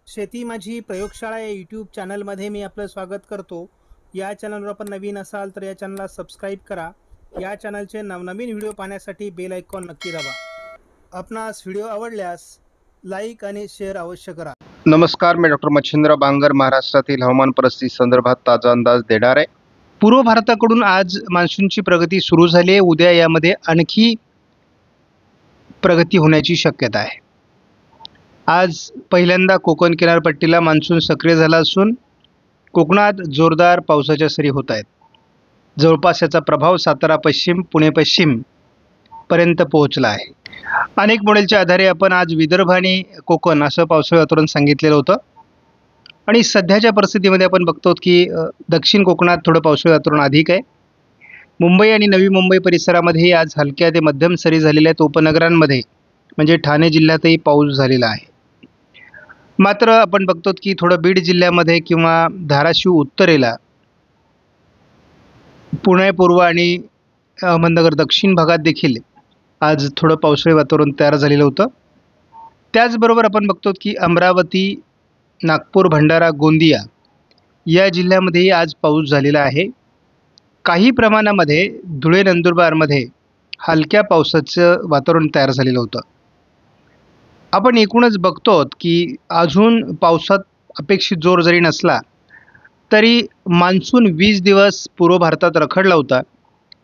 शेती माझी प्रयोगशाळा या यूट्यूब चॅनलमध्ये मी आपलं स्वागत करतो. या चॅनलवर आपण नवीन असाल तर या चॅनलला सबस्क्राईब करा. या चॅनलचे नवनवीन व्हिडिओ पाहण्यासाठी बेल आयकॉन नक्की दाबा. आपणास व्हिडिओ आवडल्यास लाईक आणि शेअर अवश्य करा. नमस्कार, मी डॉक्टर मच्छिंद्र बांगर महाराष्ट्रातील हवामान परिस्थिती संदर्भात ताजा अंदाज देणार आहे. पूर्व भारताकडून आज मान्सूनची प्रगती सुरू झाली आहे. उद्या यामध्ये आणखी प्रगती होण्याची शक्यता आहे. आज पहिल्यांदा कोकण किनारपट्टीला मान्सून सक्रिय झाला असून कोकणात जोरदार पावसाच्या सरी होत आहेत. जवळपास याचा प्रभाव सातारा पश्चिम, पुणे पश्चिम पर्यंत पोहोचला आहे. अनेक मॉडेलच्या आधारे आपण आज विदर्भ आणि कोकण असं पावसाळी वातावरण सांगितलेलं होतं आणि सध्याच्या परिस्थितीमध्ये आपण बघतो की दक्षिण कोकणात थोडं पावसाळी वातावरण अधिक आहे. मुंबई आणि नवी मुंबई परिसरामध्ये आज हलक्या ते मध्यम सरी झालेल्या आहेत. उपनगरांमध्ये म्हणजे ठाणे जिल्ह्यातही पाऊस झालेला आहे. मात्र आपण बघतो की थोडं बीड जिल्ह्यामध्ये किंवा धाराशिव उत्तरेला, पुणे पूर्व आणि अहमदनगर दक्षिण भागात देखील आज थोडं पावसाळी वातावरण तयार झालेलं होतं. त्याचबरोबर आपण बघतो की अमरावती, नागपूर, भंडारा, गोंदिया या जिल्ह्यामध्येही आज पाऊस झालेला आहे. काही प्रमाणामध्ये धुळे, नंदुरबारमध्ये हलक्या पावसाचं वातावरण तयार झालेलं होतं. आपण एकूणच बघतो की अजून पावसात अपेक्षित जोर जरी नसला तरी मान्सून 20 दिवस पूर्व भारतात रखडला होता.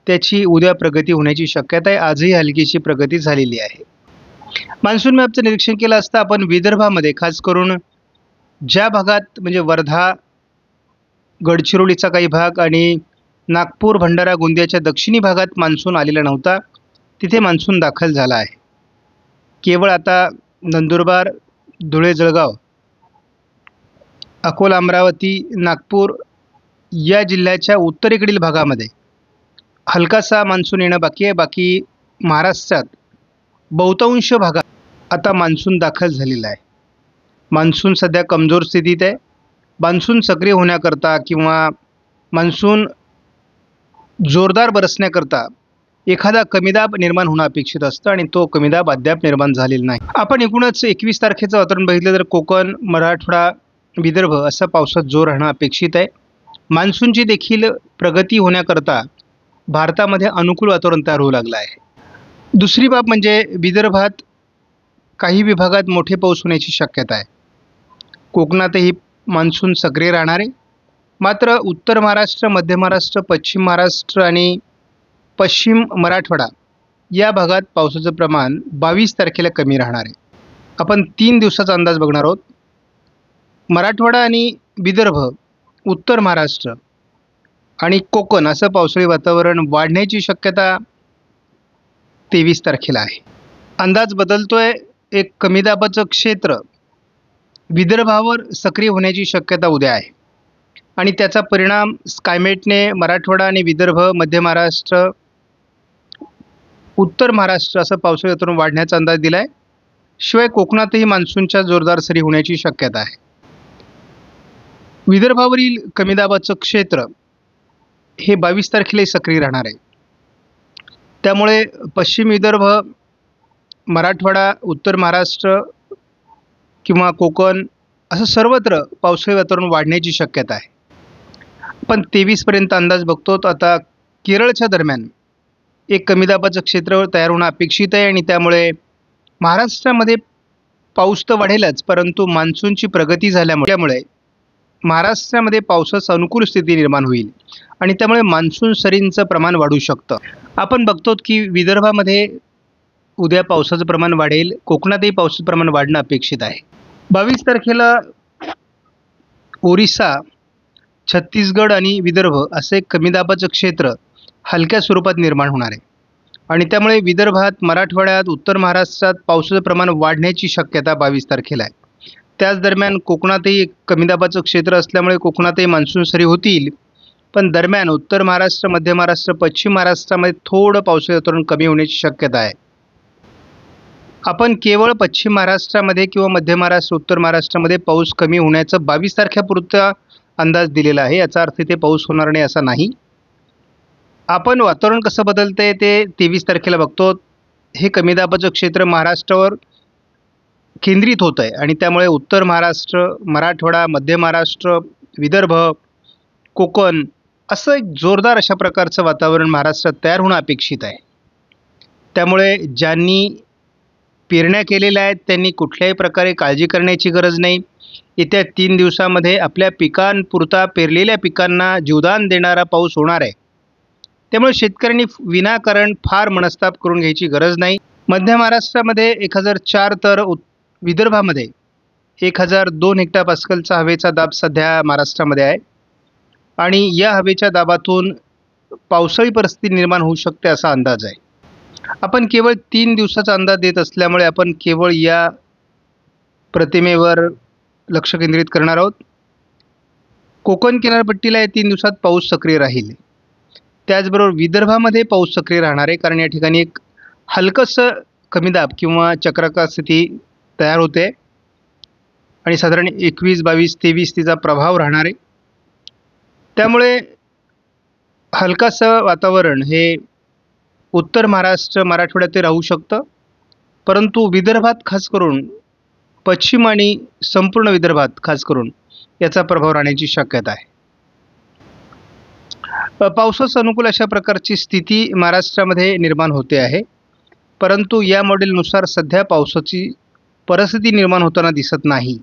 त्याची उद्या प्रगती होण्याची शक्यता आहे. आजही हलकीशी प्रगती झालेली आहे. मान्सून मॅपचं निरीक्षण केलं असता आपण विदर्भामध्ये खास करून ज्या भागात म्हणजे वर्धा, गडचिरोलीचा काही भाग आणि नागपूर, भंडारा, गोंदियाच्या दक्षिणी भागात मान्सून आलेला नव्हता, तिथे मान्सून दाखल झाला आहे. केवळ आता नंदुरबार, धुळे, जळगाव, अकोला, अमरावती, नागपूर या जिल्ह्याच्या उत्तरेकडील भागामध्ये हलकासा मान्सून येणं बाकी आहे. बाकी महाराष्ट्रात बहुतांश भागात आता मान्सून दाखल झालेला आहे. मान्सून सध्या कमजोर स्थितीत आहे. मान्सून सक्रिय होण्याकरता किंवा मान्सून जोरदार बरसण्याकरता एखादा कमीदाब निर्माण होणं अपेक्षित असतं आणि तो कमीदाब अद्याप निर्माण झालेला नाही. आपण एकूणच 21 तारखेचं वातावरण बघितलं तर कोकण, मराठवाडा, विदर्भ असं पावसात जोर राहणं अपेक्षित आहे. मान्सूनची देखील प्रगती होण्याकरता भारतामध्ये अनुकूल वातावरण तयार होऊ लागलं आहे. दुसरी बाब म्हणजे विदर्भात काही विभागात मोठे पाऊस होण्याची शक्यता आहे. कोकणातही मान्सून सक्रिय राहणार आहे. मात्र उत्तर महाराष्ट्र, मध्य महाराष्ट्र, पश्चिम महाराष्ट्र आणि पश्चिम मराठवाडा या भागात पावसाचं प्रमाण 22 तारखेला कमी राहणार आहे. आपण 3 दिवसाचा अंदाज बघणार आहोत. मराठवाडा आणि विदर्भ, उत्तर महाराष्ट्र आणि कोकण असं पावसाळी वातावरण वाढण्याची शक्यता 23 तारखेला आहे. अंदाज बदलतोय. एक कमी दाबाचं क्षेत्र विदर्भावर सक्रिय होण्याची शक्यता उद्या आहे आणि त्याचा परिणाम स्कायमेटने मराठवाडा आणि विदर्भ, मध्य महाराष्ट्र, उत्तर महाराष्ट्र असं पावसाळी वातावरण वाढण्याचा अंदाज दिला आहे. शिवाय कोकणातही मान्सूनच्या जोरदार सरी होण्याची शक्यता आहे. विदर्भावरील कमी दाबाचं क्षेत्र हे 22 तारखेलाही सक्रिय राहणार आहे. त्यामुळे पश्चिम विदर्भ, मराठवाडा, उत्तर महाराष्ट्र किंवा कोकण असं सर्वत्र पावसाळी वातावरण वाढण्याची शक्यता आहे. पण 23पर्यंत अंदाज बघतो तर आता केरळच्या दरम्यान एक कमी दाबाचं क्षेत्र तयार होणं अपेक्षित आहे आणि त्यामुळे महाराष्ट्रामध्ये पाऊस तर वाढेलच, परंतु मान्सूनची प्रगती झाल्यामुळे महाराष्ट्रामध्ये पावसाचं अनुकूल स्थिती निर्माण होईल आणि त्यामुळे मान्सून सरींचं प्रमाण वाढू शकतं. आपण बघतो की विदर्भामध्ये उद्या पावसाचं प्रमाण वाढेल. कोकणातही पावसाचं प्रमाण वाढणं अपेक्षित आहे. 22 तारखेला ओरिसा, छत्तीसगड आणि विदर्भ असे कमी दाबाचं क्षेत्र हलक्या स्वरूपात निर्माण होणार आहे आणि त्यामुळे विदर्भात, मराठवाड्यात, उत्तर महाराष्ट्रात पावसाचं प्रमाण वाढण्याची शक्यता 22 तारखेला आहे. त्याच दरम्यान कोकणातही एक कमी दाबाचं क्षेत्र असल्यामुळे कोकणातही मान्सून सरी होतील. पण दरम्यान उत्तर महाराष्ट्र, मध्य महाराष्ट्र, पश्चिम महाराष्ट्रामध्ये थोडं पावसाचं वातावरण कमी होण्याची शक्यता आहे. आपण केवळ पश्चिम महाराष्ट्रामध्ये किंवा मध्य महाराष्ट्र, उत्तर महाराष्ट्रामध्ये पाऊस कमी होण्याचं 22 तारखेपुरता अंदाज दिलेला आहे. याचा अर्थ ते पाऊस होणार नाही असा नाही. आपण वातावरण कसं बदलतंय ते 23 तारखेला बघतो. हे कमी दाबाचं क्षेत्र महाराष्ट्रावर केंद्रित होत आहे आणि त्यामुळे उत्तर महाराष्ट्र, मराठवाडा, मध्य महाराष्ट्र, विदर्भ, कोकण असं एक जोरदार अशा प्रकारचं वातावरण महाराष्ट्रात तयार होणं अपेक्षित आहे. त्यामुळे ज्यांनी पेरण्या केलेल्या आहेत त्यांनी कुठल्याही प्रकारे काळजी करण्याची गरज नाही. येत्या 3 दिवसामध्ये आपल्या पिकांपुरता पेरलेल्या पिकांना जीवदान देणारा पाऊस होणार आहे. त्यामुळे शेतकऱ्यांनी विनाकारण फार मनस्ताप करून घ्यायची गरज नाही. मध्य महाराष्ट्रामध्ये 1004 तर विदर्भामध्ये 1002 हेक्टोपास्कलचा हवेचा दाब सध्या महाराष्ट्रामध्ये आहे आणि या हवेच्या दाबातून पावसाळी परिस्थिती निर्माण होऊ शकते असा अंदाज आहे. आपण केवळ 3 दिवसाचा अंदाज देत असल्यामुळे आपण केवळ या प्रतिमेवर लक्ष केंद्रित करणार आहोत. कोकण किनारपट्टीला या 3 दिवसात पाऊस सक्रिय राहील. त्याचबरोबर विदर्भामध्ये पाऊस सक्रिय राहणार आहे, कारण या ठिकाणी एक हलकंसं कमीदाब किंवा चक्राकार स्थिती तयार होते आणि साधारण 21, 22, 23 तिचा प्रभाव राहणार आहे. त्यामुळे हलकासं वातावरण हे उत्तर महाराष्ट्र, मराठवाड्यात ते राहू शकतं, परंतु विदर्भात खास करून पश्चिम आणि संपूर्ण विदर्भात खास करून याचा प्रभाव राहण्याची शक्यता आहे. पावसास अनुकूल अशा प्रकारची स्थिती महाराष्ट्रामध्ये निर्माण होते आहे, परंतु या मॉडेलनुसार सध्या पावसाची परिस्थिती निर्माण होताना दिसत नाही.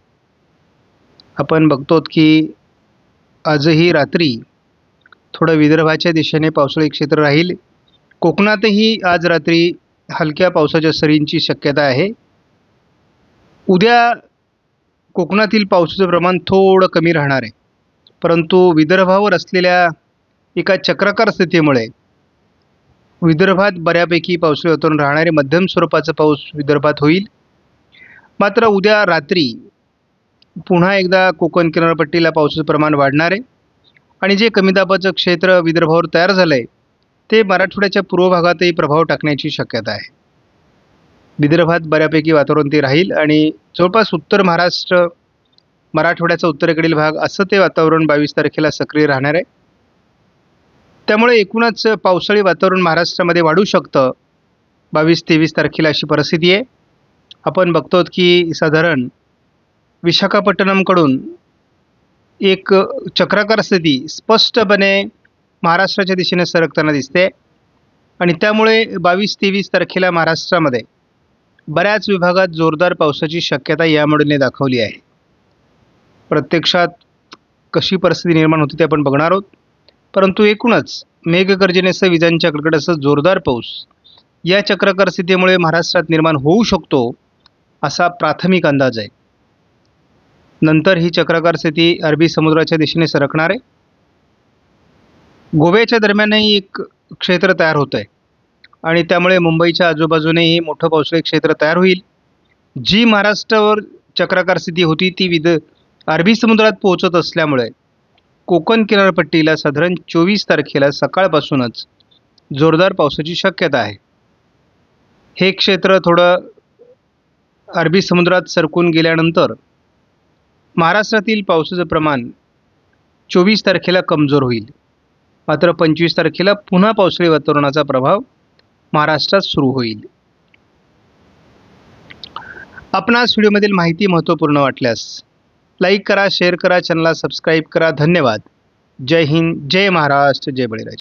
आपण बघतो की आजही रात्री थोडं विदर्भाच्या दिशेने पावसाळी क्षेत्र राहील. कोकणातही आज रात्री हलक्या पावसाच्या सरींची शक्यता आहे. उद्या कोकणातील पावसाचं प्रमाण थोडं कमी राहणार आहे, परंतु विदर्भावर असलेल्या एका चक्राकार स्थितीमुळे विदर्भात बऱ्यापैकी पावसाळी वातावरण राहणारे मध्यम स्वरूपाचा पाऊस विदर्भात होईल. मात्र उद्या रात्री पुन्हा एकदा कोकण किनारपट्टीला पावसाचं प्रमाण वाढणार आहे आणि जे कमी दाबाचं क्षेत्र विदर्भावर तयार झालं आहे ते मराठवाड्याच्या पूर्व भागातही प्रभाव टाकण्याची शक्यता आहे. विदर्भात बऱ्यापैकी वातावरण ते राहील आणि जवळपास उत्तर महाराष्ट्र, मराठवाड्याचा उत्तरेकडील भाग असं ते वातावरण 22 तारखेला सक्रिय राहणार आहे. त्यामुळे एकूणच पावसाळी वातावरण महाराष्ट्रामध्ये वाढू शकतं 22-23 तारखेला अशी परिस्थिती आहे. आपण बघतो की साधारण विशाखापट्टणमकडून एक चक्राकार स्थिती स्पष्टपणे महाराष्ट्राच्या दिशेने सरकताना दिसते आणि त्यामुळे 22-23 तारखेला महाराष्ट्रामध्ये बऱ्याच विभागात जोरदार पावसाची शक्यता या मॉडेलने दाखवली आहे. प्रत्यक्षात कशी परिस्थिती निर्माण होते ते आपण बघणार आहोत, परंतु एकूणच मेघगर्जनेसह विजांच्या कडकडाटासह जोरदार पाऊस या चक्राकार स्थितीमुळे महाराष्ट्रात निर्माण होऊ शकतो असा प्राथमिक अंदाज आहे. नंतर ही चक्राकार स्थिती अरबी समुद्राच्या दिशेने सरकणार आहे. गोव्याच्या दरम्यानही एक क्षेत्र तयार होत आहे आणि त्यामुळे मुंबईच्या आजूबाजूनेही मोठं पावसाळी क्षेत्र तयार होईल. जी महाराष्ट्रावर चक्राकार स्थिती होती ती अरबी समुद्रात पोहोचत असल्यामुळे कोकण किनारपट्टीला साधारण 24 तारखेला सकाळपासूनच जोरदार पावसाची शक्यता आहे. हे क्षेत्र थोडं अरबी समुद्रात सरकून गेल्यानंतर महाराष्ट्रातील पावसाचं प्रमाण 24 तारखेला कमजोर होईल. मात्र 25 तारखेला पुन्हा पावसाळी वातावरणाचा प्रभाव महाराष्ट्रात सुरू होईल. आपणास व्हिडिओमधील माहिती महत्त्वपूर्ण वाटल्यास लाईक करा, शेअर करा, चॅनलला सबस्क्राईब करा. धन्यवाद. जय हिंद, जय महाराष्ट्र, जय बळीराजा.